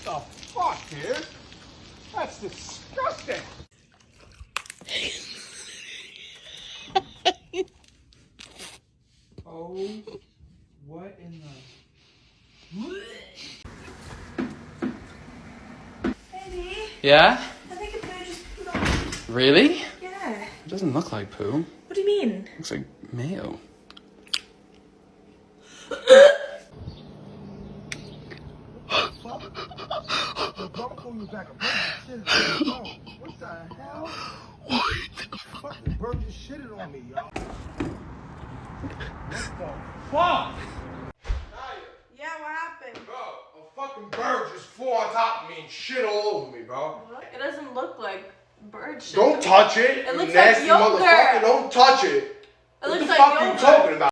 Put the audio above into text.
The fuck, dude? That's disgusting. Oh, what in the... Baby, Yeah? I think a poo just pooed on me. Really? Yeah. It doesn't look like poo. What do you mean? Looks like mayo. Don't pull you back. A bird just shitted on me. What the hell? Fucking bird just shitted on me, y'all. What the fuck? Yeah, what happened? Bro, a fucking bird just flew on top of me and shit all over me, bro. It doesn't look like bird shit. Don't touch it. It looks you nasty like yogurt. motherfucker. Don't touch it. It What looks the like fuck are you yogurt. talking about?